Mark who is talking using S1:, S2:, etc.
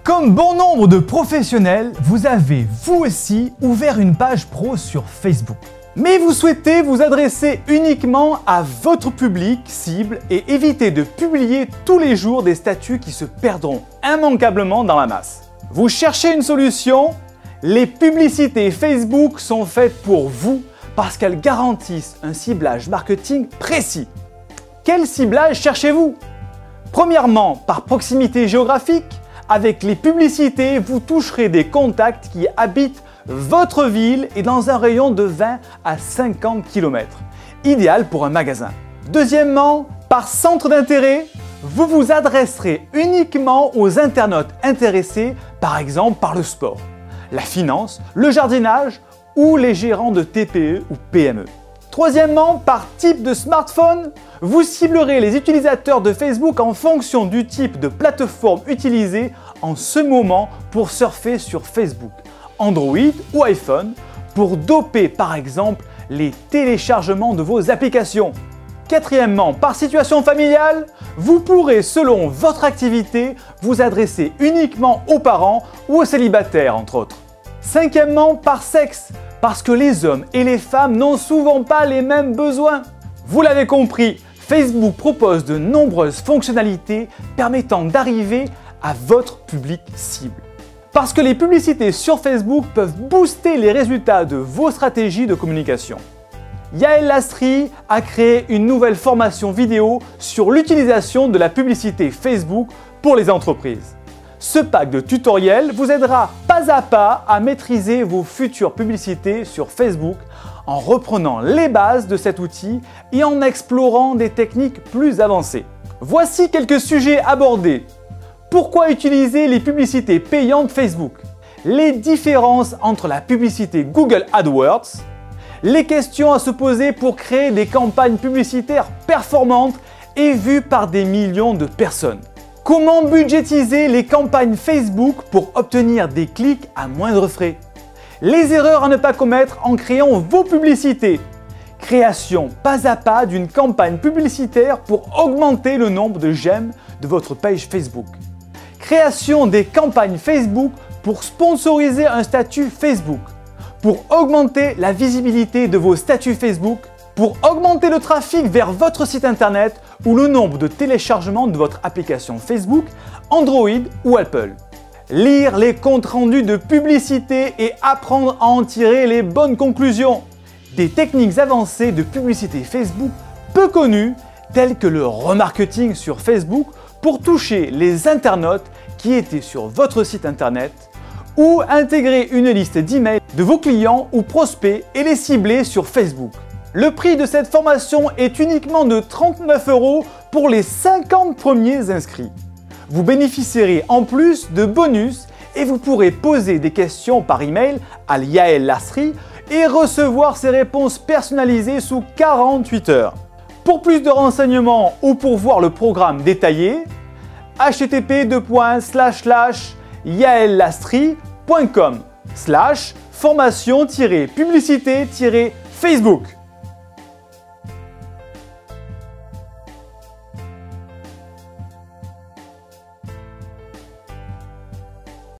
S1: Comme bon nombre de professionnels, vous avez vous aussi ouvert une page pro sur Facebook. Mais vous souhaitez vous adresser uniquement à votre public cible et éviter de publier tous les jours des statuts qui se perdront immanquablement dans la masse. Vous cherchez une solution? Les publicités Facebook sont faites pour vous parce qu'elles garantissent un ciblage marketing précis. Quel ciblage cherchez-vous? Premièrement, par proximité géographique. Avec les publicités, vous toucherez des contacts qui habitent votre ville et dans un rayon de 20 à 50 km, idéal pour un magasin. Deuxièmement, par centre d'intérêt, vous vous adresserez uniquement aux internautes intéressés, par exemple par le sport, la finance, le jardinage ou les gérants de TPE ou PME. Troisièmement, par type de smartphone, vous ciblerez les utilisateurs de Facebook en fonction du type de plateforme utilisée en ce moment pour surfer sur Facebook, Android ou iPhone, pour doper par exemple les téléchargements de vos applications. Quatrièmement, par situation familiale, vous pourrez, selon votre activité, vous adresser uniquement aux parents ou aux célibataires entre autres. Cinquièmement, par sexe, parce que les hommes et les femmes n'ont souvent pas les mêmes besoins. Vous l'avez compris, Facebook propose de nombreuses fonctionnalités permettant d'arriver à votre public cible. Parce que les publicités sur Facebook peuvent booster les résultats de vos stratégies de communication. Yael Lastry a créé une nouvelle formation vidéo sur l'utilisation de la publicité Facebook pour les entreprises. Ce pack de tutoriels vous aidera pas à pas à maîtriser vos futures publicités sur Facebook en reprenant les bases de cet outil et en explorant des techniques plus avancées. Voici quelques sujets abordés. Pourquoi utiliser les publicités payantes Facebook? Les différences entre la publicité Google AdWords, les questions à se poser pour créer des campagnes publicitaires performantes et vues par des millions de personnes. Comment budgétiser les campagnes Facebook pour obtenir des clics à moindre frais? Les erreurs à ne pas commettre en créant vos publicités. Création pas à pas d'une campagne publicitaire pour augmenter le nombre de j'aime de votre page Facebook. Création des campagnes Facebook pour sponsoriser un statut Facebook. Pour augmenter la visibilité de vos statuts Facebook. Pour augmenter le trafic vers votre site internet ou le nombre de téléchargements de votre application Facebook, Android ou Apple. Lire les comptes rendus de publicité et apprendre à en tirer les bonnes conclusions. Des techniques avancées de publicité Facebook peu connues telles que le remarketing sur Facebook pour toucher les internautes qui étaient sur votre site internet ou intégrer une liste d'emails de vos clients ou prospects et les cibler sur Facebook. Le prix de cette formation est uniquement de 39 € pour les 50 premiers inscrits. Vous bénéficierez en plus de bonus et vous pourrez poser des questions par email à Yael Lastry et recevoir ses réponses personnalisées sous 48 heures. Pour plus de renseignements ou pour voir le programme détaillé, http://yaellastry.com/formation-publicité-Facebook.